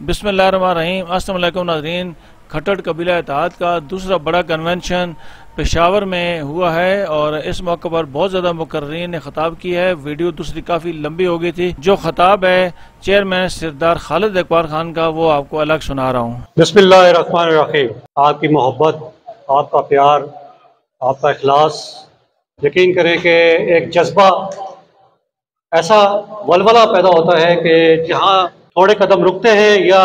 बिस्मिल्लाहिर्रहमानिर्रहीम। अस्सलाम वालेकुम नाज़रीन। खट्टर कबीला इत्तेहाद का दूसरा बड़ा कन्वेंशन पेशावर में हुआ है और इस मौके पर बहुत ज़्यादा मुकर्रीन ने खिताब किया है। वीडियो दूसरी काफ़ी लंबी हो गई थी। जो खिताब है चेयरमैन सरदार खालिद इकबाल खान का, वो आपको अलग सुना रहा हूँ। बिस्मिल्लाहिर्रहमानिर्रहीम। आपकी मोहब्बत, आपका प्यार, आपका इखलास, यकीन करें कि एक जज्बा, ऐसा वलवला पैदा होता है कि जहाँ थोड़े कदम रुकते हैं या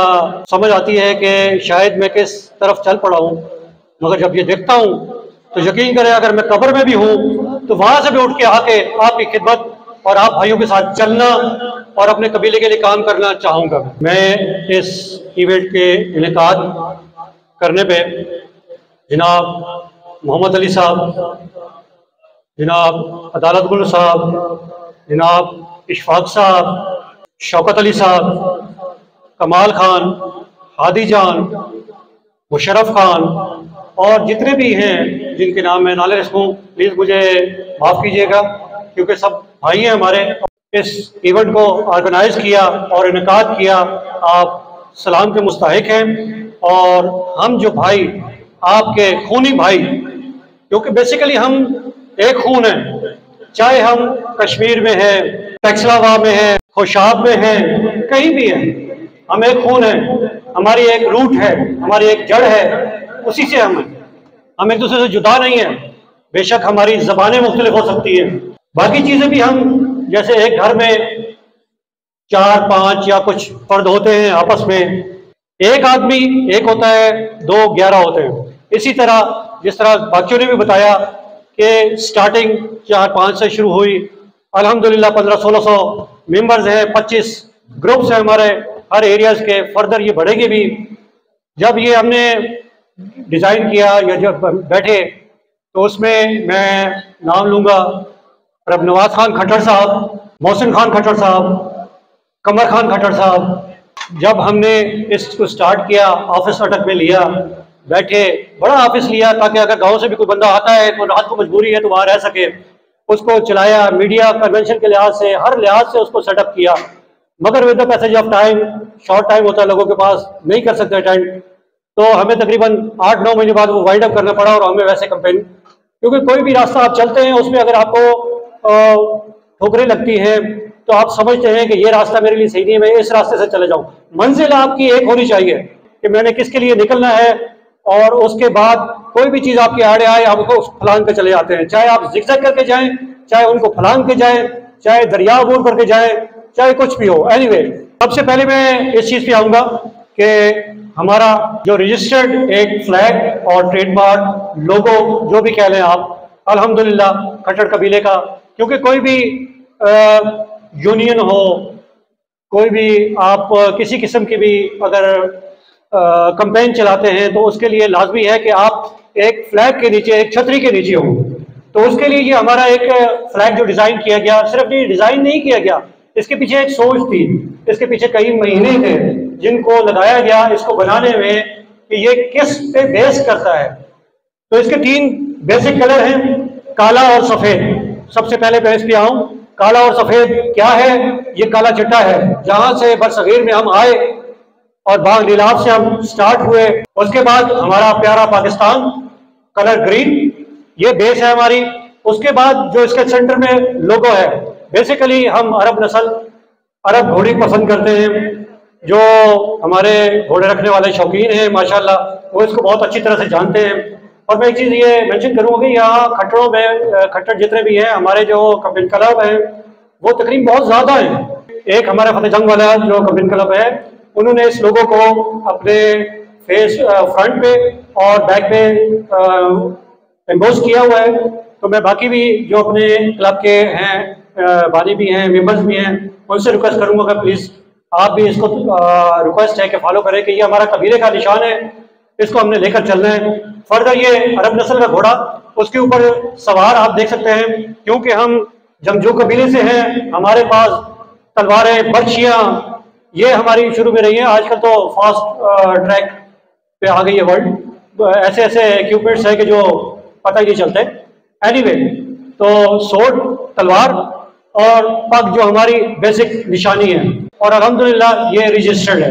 समझ आती है कि शायद मैं किस तरफ चल पड़ा हूँ, मगर जब ये देखता हूँ तो यकीन करें अगर मैं कब्र में भी हूँ तो वहाँ से भी उठ के आके आपकी खिदमत और आप भाइयों के साथ चलना और अपने कबीले के लिए काम करना चाहूँगा। मैं इस इवेंट के इनेकाद करने पे जनाब मोहम्मद अली साहब, जनाब अदालत गुल साहब, जनाब इशफाक साहब, शौकत अली साहब, कमाल खान, हादी जान, मुशर्रफ खान और जितने भी हैं जिनके नाम मैं नाले रसूँ, प्लीज़ मुझे माफ़ कीजिएगा क्योंकि सब भाई हैं हमारे। इस इवेंट को ऑर्गेनाइज किया और इनेकाद किया, आप सलाम के मुस्तहिक हैं और हम जो भाई आपके खूनी भाई, क्योंकि बेसिकली हम एक खून हैं, चाहे हम कश्मीर में हैं, टैक्सलावा में हैं, खुशाब में हैं, कहीं भी हैं, हम एक खून हैं, हमारी एक रूट है, हमारी एक जड़ है, उसी से हम एक दूसरे से जुदा नहीं हैं। बेशक हमारी ज़बानें मुख्तलिफ हो सकती हैं, बाकी चीज़ें भी हम, जैसे एक घर में 4-5 या कुछ फर्द होते हैं, आपस में एक आदमी एक होता है, 2-11 होते हैं। इसी तरह जिस तरह बाकियों ने भी बताया कि स्टार्टिंग 4-5 से शुरू हुई, अल्हम्दुलिल्लाह 1500-1600 मेंबर्स हैं, 25 ग्रुप्स हैं हमारे हर एरियाज़ के, फर्दर ये बढ़ेंगे भी। जब ये हमने डिज़ाइन किया या जब बैठे तो उसमें मैं नाम लूँगा रब नवाज खान खट्टर साहब, मोहसिन खान खट्टर साहब, कमर खान खट्टर साहब। जब हमने इसको स्टार्ट किया, ऑफिस अटक में लिया, बैठे, बड़ा ऑफिस लिया ताकि अगर गांव से भी कोई बंदा आता है तो रात को मजबूरी है तो वहाँ रह सके, उसको चलाया। मीडिया कन्वेंशन के लिहाज से, हर लिहाज से उसको सेटअप किया, मगर with the passage of time, short time होता है लोगों के पास, नहीं कर सकते अटेंड, तो हमें तकरीबन 8-9 महीने बाद वो वाइंड अप करना पड़ा। और हमें वैसे कंपेन, क्योंकि कोई भी रास्ता आप चलते हैं उसमें अगर आपको ठोकरें लगती हैं तो आप समझते हैं कि ये रास्ता मेरे लिए सही नहीं है, मैं इस रास्ते से चले जाऊं। मंजिल आपकी एक होनी चाहिए कि मैंने किसके लिए निकलना है, और उसके बाद कोई भी चीज़ आपके आड़े आए आप उसको फलांग पे चले जाते हैं, चाहे आप जिगजैग करके जाएं, चाहे उनको फलांग के जाएं, चाहे दरिया अबूर करके जाएं, चाहे कुछ भी हो। एनीवे, सबसे पहले मैं इस चीज़ पे आऊँगा कि हमारा जो रजिस्टर्ड एक फ्लैग और ट्रेडमार्क लोगो जो भी कह लें आप, अल्हम्दुलिल्लाह खट्टर कबीले का, क्योंकि कोई भी यूनियन हो, कोई भी आप किसी किस्म की भी अगर कंपेन चलाते हैं तो उसके लिए लाजमी है कि आप एक फ्लैग के नीचे, एक छतरी के नीचे हो। तो उसके लिए ये हमारा एक फ्लैग जो डिज़ाइन किया गया, सिर्फ ये डिज़ाइन नहीं किया गया, इसके पीछे एक सोच थी, इसके पीछे कई महीने थे जिनको लगाया गया इसको बनाने में कि ये किस पे बेस करता है। तो इसके 3 बेसिक कलर हैं, काला और सफ़ेद। सबसे पहले मैं इस पे आऊँ, काला और सफ़ेद क्या है? ये काला चिट्टा है, जहाँ से बरसगीर में हम आए और बाग लीलाव से हम स्टार्ट हुए। उसके बाद हमारा प्यारा पाकिस्तान, कलर ग्रीन, ये बेस है हमारी। उसके बाद जो इसके सेंटर में लोगो है, बेसिकली हम अरब नस्ल, अरब घोड़ी पसंद करते हैं, जो हमारे घोड़े रखने वाले शौकीन हैं माशाल्लाह, वो इसको बहुत अच्छी तरह से जानते हैं। और मैं एक चीज़ ये मेंशन करूँगा कि यहाँ खट्टरों में, खट्टर जितने भी हैं हमारे जो कबील क्लब हैं वो तकरीबन बहुत ज़्यादा हैं। एक हमारा फतेह जंग वाला जो कबील क्लब है, उन्होंने इस लोगों को अपने फेस फ्रंट पे और बैक पे एम्बोस किया हुआ है। तो मैं बाकी भी जो अपने क्लब के हैं, बानी भी हैं, मेंबर्स भी हैं, उनसे रिक्वेस्ट करूँगा कि प्लीज़ आप भी इसको रिक्वेस्ट है कि फॉलो करें कि ये हमारा कबीले का निशान है, इसको हमने लेकर चलना है। फर्दर ये अरब नस्ल का घोड़ा, उसके ऊपर सवार आप देख सकते हैं, क्योंकि हम जंगजू कबीले से हैं, हमारे पास तलवारें, बर्छियाँ, ये हमारी शुरू में रही है। आजकल तो फास्ट ट्रैक पे आ गई है वर्ल्ड, ऐसे ऐसे इक्विपमेंट्स है कि जो पता ही नहीं चलते। एनीवे, तो सोर्ड, तलवार और पग जो हमारी बेसिक निशानी है, और अल्हम्दुलिल्लाह ये रजिस्टर्ड है।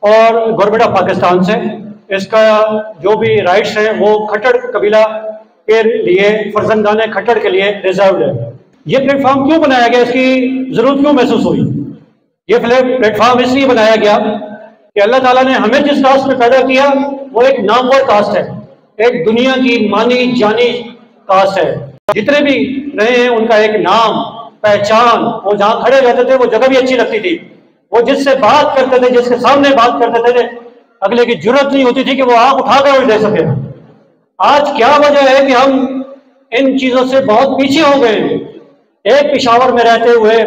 और गवर्नमेंट ऑफ पाकिस्तान से। इसका जो भी राइट्स हैं वो खट्टर कबीला के लिए, फर्जंदान खट्टर के लिए रिजर्व्ड है। ये प्लेटफॉर्म क्यों बनाया गया, इसकी जरूरत क्यों महसूस हुई? ये प्लेटफॉर्म इसलिए बनाया गया कि अल्लाह ताला ने हमें जिस कास्ट में पैदा किया वो एक नामवर कास्ट है, एक दुनिया की मानी जानी कास्ट है। जितने भी रहे हैं उनका एक नाम, पहचान, वो जहाँ खड़े रहते थे वो जगह भी अच्छी लगती थी, वो जिससे बात करते थे, जिसके सामने बात करते थे, अगले की जरूरत नहीं होती थी कि वो आंख उठाकर उठ दे सके। आज क्या वजह है कि हम इन चीजों से बहुत पीछे हो गए हैं। एक पेशावर में रहते हुए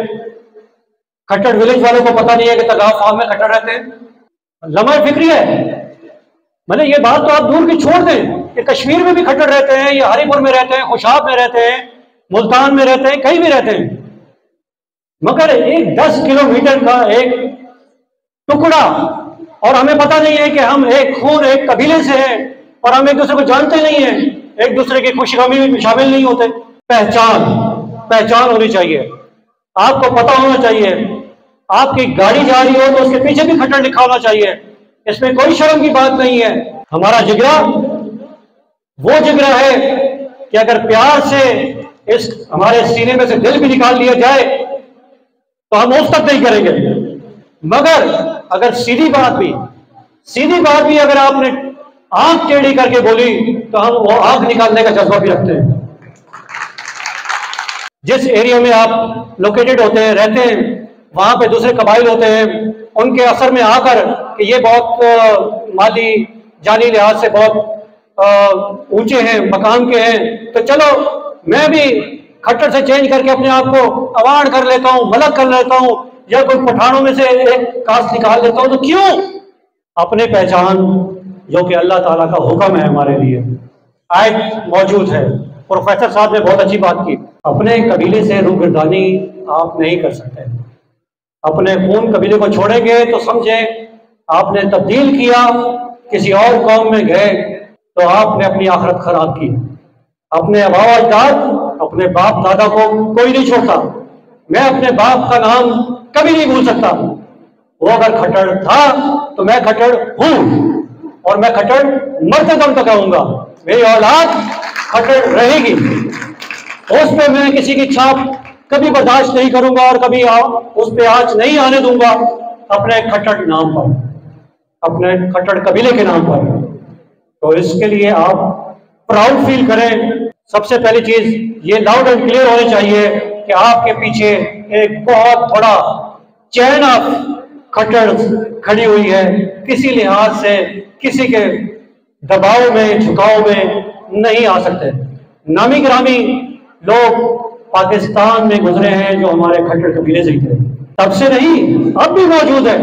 खट्टर विलेज वालों को पता नहीं है कि तगाव फार्म में खट्टर रहते हैं। लम्हा फिक्री है। मैंने ये बात तो आप दूर की छोड़ दें कि कश्मीर में भी खट्टर रहते हैं, या हरिपुर में रहते हैं, खुशाब में रहते हैं, मुल्तान में रहते हैं, कहीं भी रहते हैं, मगर एक 10 किलोमीटर का एक टुकड़ा, और हमें पता नहीं है कि हम एक खून एक कबीले से हैं, और हम एक दूसरे को जानते नहीं हैं, एक दूसरे की खुशगमी में शामिल नहीं होते। पहचान होनी चाहिए, आपको पता होना चाहिए। आपकी गाड़ी जा रही हो तो उसके पीछे भी खट्टर लिखा होना चाहिए, इसमें कोई शर्म की बात नहीं है। हमारा जिगरा वो जिगरा है कि अगर प्यार से इस हमारे सीने में से दिल भी निकाल लिया जाए तो हम उस तक नहीं करेंगे, मगर अगर सीधी बात भी अगर आपने आंख टेढ़ी करके बोली तो हम वो आंख निकालने का जज्बा भी रखते हैं। जिस एरिया में आप लोकेटेड होते हैं, रहते हैं, वहां पे दूसरे कबाइल होते हैं, उनके असर में आकर कि ये बहुत माली जानी लिहाज से बहुत ऊंचे हैं, मकाम के हैं, तो चलो मैं भी खट्टर से चेंज करके अपने आप को अवार्ड कर लेता हूँ, मलक कर लेता हूँ, या कोई पठानों में से एक कास्ट निकाल लेता हूँ। तो क्यों? अपने पहचान जो कि अल्लाह ताला का हुक्म है हमारे लिए, आयत मौजूद है। प्रोफेसर साहब ने बहुत अच्छी बात की। अपने कबीले से रूबरदानी आप नहीं कर सकते। अपने खून कबीले को छोड़ेंगे तो समझे आपने तब्दील किया, किसी और कौम में गए तो आपने अपनी आखिरत खराब की। अपने आबा अजदाद, अपने बाप दादा को कोई नहीं छोड़ता। मैं अपने बाप का नाम कभी नहीं भूल सकता। वो अगर खट्टर था तो मैं खट्टर हूं, और मैं खट्टर मरते दम तक आऊंगा। मेरी औलाद खट्टर रहेगी, उस पर मैं किसी की छाप कभी बर्दाश्त नहीं करूंगा और कभी उस पर आंच नहीं आने दूंगा। अपने खट्टर नाम पर, अपने खट्टर कबीले के नाम पर। तो इसके लिए आप प्राउड फील करें। सबसे पहली चीज ये लाउड एंड क्लियर होनी चाहिए कि आपके पीछे एक बहुत बड़ा चैन ऑफ खट्टर खड़ी हुई है। किसी लिहाज से किसी के दबाव में, झुकाव में नहीं आ सकते। नामी ग्रामी लोग पाकिस्तान में गुजरे हैं जो हमारे खट्टर कबीले से थे, तब से नहीं अब भी मौजूद है।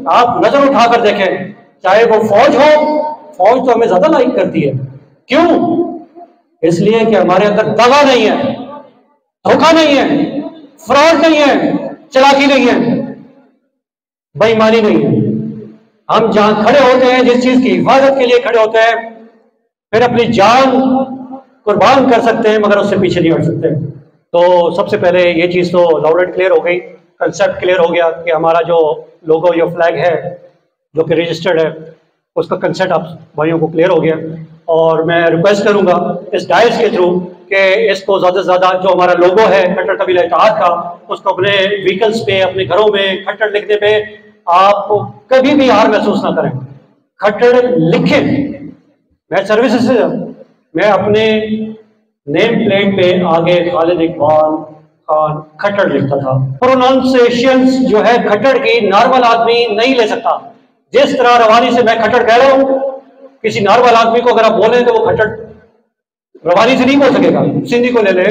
आप नजर उठाकर देखें, चाहे वो फौज हो, फौज तो हमें ज्यादा लाइक करती है। क्यों? इसलिए कि हमारे अंदर दगा नहीं है, धोखा नहीं है, फ्रॉड नहीं है, चालाकी नहीं है, बेईमानी नहीं है। हम जहां खड़े होते हैं, जिस चीज की हिफाजत के लिए खड़े होते हैं, फिर अपनी जान कुर्बान कर सकते हैं मगर उससे पीछे नहीं हट सकते। तो सबसे पहले ये चीज तो लाउड एंड क्लियर हो गई, कंसेप्ट क्लियर हो गया कि हमारा जो लोगो, जो फ्लैग है जो कि रजिस्टर्ड है, उसका कंसेप्ट आप भाइयों को क्लियर हो गया। और मैं रिक्वेस्ट करूंगा इस डायस के थ्रू कि इसको ज़्यादा से ज़्यादा जो हमारा लोगो है खट्टर कबीला इत्तेहाद का, उसको अपने व्हीकल्स पे, अपने घरों में खट्टर लिखने पे आप कभी भी हार महसूस ना करें। खट्टर लिखें। मैं सर्विसेज से मैं अपने नेम प्लेट पे आगे खालिद इकबाल खान खट्टर लिखता था। प्रोनाउंसिएशंस जो है खट्टर की नॉर्मल आदमी नहीं ले सकता। जिस तरह रवानी से मैं खट्टर कह रहा हूँ, किसी नॉर्मल आदमी को अगर आप बोले तो वो खट्टर रवानी से नहीं बोल सकेगा। सिंधी को ले ले,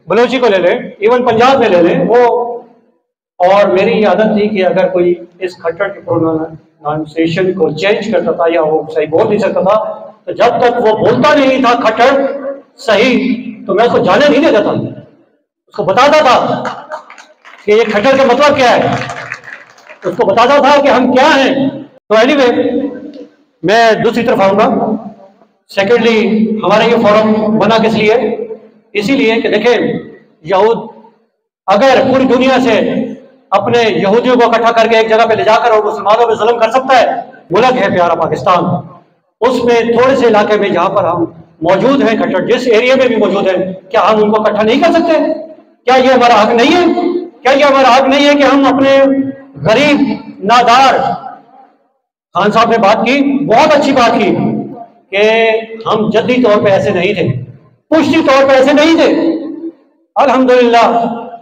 बलोची को ले ले, इवन पंजाब में ले ले वो। और मेरी ये आदत थी कि अगर कोई इस खट्टर के प्रोनाउंसिएशन को चेंज करता था या वो सही बोल नहीं सकता था, तो जब तक वो बोलता नहीं था खट्टर सही, तो मैं उसको जाने नहीं देता था। उसको बताता था कि ये खट्टर का मतलब क्या है, उसको बताता था कि हम क्या हैं। तो एनीवे, मैं दूसरी तरफ आऊंगा। सेकेंडली, हमारा ये फोरम बना किस लिए? इसीलिए कि देखें, यहूद अगर पूरी दुनिया से अपने यहूदियों को इकट्ठा करके एक जगह पे ले जाकर और मुसलमानों पे जुल्म कर सकता है? मुल्क है प्यारा पाकिस्तान, उसमें थोड़े से इलाके में जहां पर हम मौजूद हैं, खट्टर जिस एरिया में भी मौजूद है, क्या हम उनको इकट्ठा नहीं कर सकते? क्या ये हमारा हक नहीं है? क्या ये हमारा हक नहीं है कि हम अपने गरीब नादार, खान साहब ने बात की, बहुत अच्छी बात की कि हम जद्दी तौर पे ऐसे नहीं थे, पुष्टि तौर पे ऐसे नहीं थे। अल्हम्दुलिल्लाह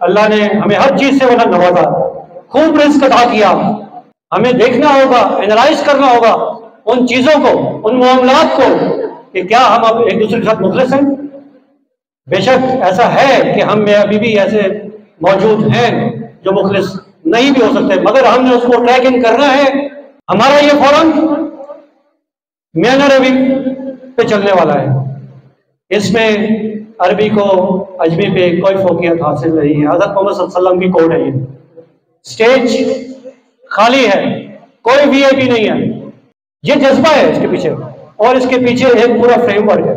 अल्लाह ने हमें हर चीज से वरना नवाजा, खूब रिस्क अदा किया। हमें देखना होगा, एनालाइज करना होगा उन चीजों को, उन मामलात को कि क्या हम अब एक दूसरे के साथ मुखलिस हैं। बेशक ऐसा है कि हम में अभी भी ऐसे मौजूद हैं जो मुखलिस नहीं भी हो सकते, मगर हमने उसको ट्रैक इन करना है। हमारा ये फोरम म्यान अरबी पे चलने वाला है, इसमें अरबी को अजमी पे कोई फोकियत हासिल नहीं है। हज़रत मोहम्मद सल्लल्लाहु अलैहि वसल्लम की कोड है ये। स्टेज खाली है, कोई वीआईपी नहीं है। ये जज्बा है इसके पीछे, और इसके पीछे एक पूरा फ्रेमवर्क है।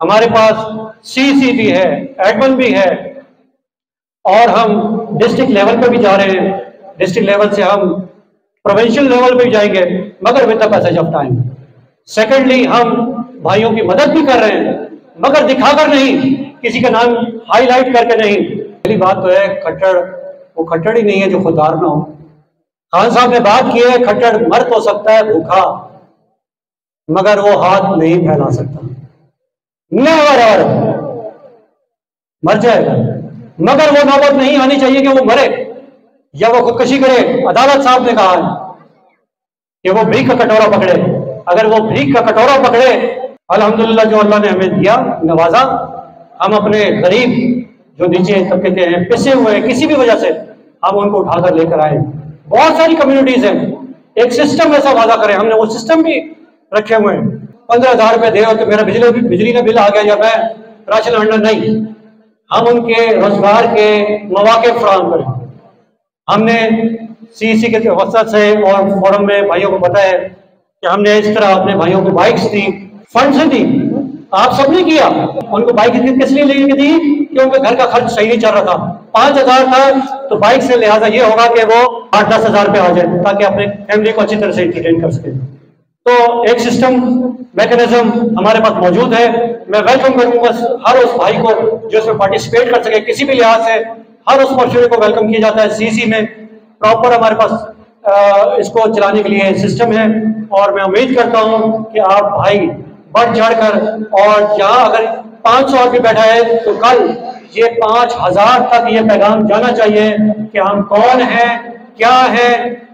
हमारे पास सीसी भी है, एडमिन भी है, और हम डिस्ट्रिक्ट लेवल पे भी जा रहे हैं। डिस्ट्रिक्ट लेवल से हम प्रोविंशियल लेवल पे भी जाएंगे, मगर with the passage of time. Secondly, हम भाइयों की मदद भी कर रहे हैं, मगर दिखाकर नहीं, किसी का नाम हाईलाइट करके नहीं। पहली बात तो है, खट्टर वो खट्टर ही नहीं है जो खुददार ना हो। खान साहब ने बात की है, खट्टर मर तो सकता है भूखा, मगर वो हाथ नहीं फैला सकता। नेवर, मर जाएगा, मगर वो नौबत नहीं आनी चाहिए कि वो मरे या वो खुदकशी करे। अदालत साहब ने कहा है कि वो भीख का कटोरा पकड़े। अगर वो भीख का कटोरा पकड़े, अल्हम्दुलिल्लाह जो अल्लाह ने हमें दिया, नवाजा, हम अपने गरीब जो नीचे तबके के हैं, पिसे हुए हैं किसी भी वजह से, हम उनको उठाकर लेकर आए। बहुत सारी कम्युनिटीज हैं, एक सिस्टम ऐसा वादा करें। हमने वो सिस्टम भी रखे हुए हैं। 15,000 रुपये दे तो मेरा बिजली का बिल आ गया या मैं राशन अंडर नहीं। हम उनके रोजगार के मौके फराहम करें। हमने सीसी के वसत से और फोरम में भाइयों को बताया कि हमने इस तरह अपने भाइयों को बाइक्स दी, फंड से दी। आप सबने किया। उनको बाइक किस लिए लेके दी? कि उनके घर का खर्च सही नहीं चल रहा था। 5,000 था तो बाइक से लिहाजा ये होगा कि वो 8-10 हजार पे आ जाए, ताकि अपने फैमिली को अच्छी तरह से एंटरटेन कर सके। तो एक सिस्टम मैकेनिज्म हमारे पास मौजूद है। मैं वेलकम करूंगा हर उस भाई को जो इसमें पार्टिसिपेट कर सके, किसी भी लिहाज से हर उस मशवरे को वेलकम किया जाता है। सीसी में प्रॉपर हमारे पास इसको चलाने के लिए सिस्टम है, और मैं उम्मीद करता हूं कि आप भाई बढ़ चढ़कर, और जहां अगर 500 आदमी बैठा है तो कल ये 5,000 तक ये पैगाम जाना चाहिए कि हम कौन हैं, क्या है,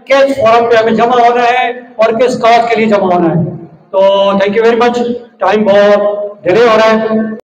किस फोरम पे हमें जमा होना है और किस कॉज के लिए जमा होना है। तो thank you very much. Time बहुत डिले हो रहा है।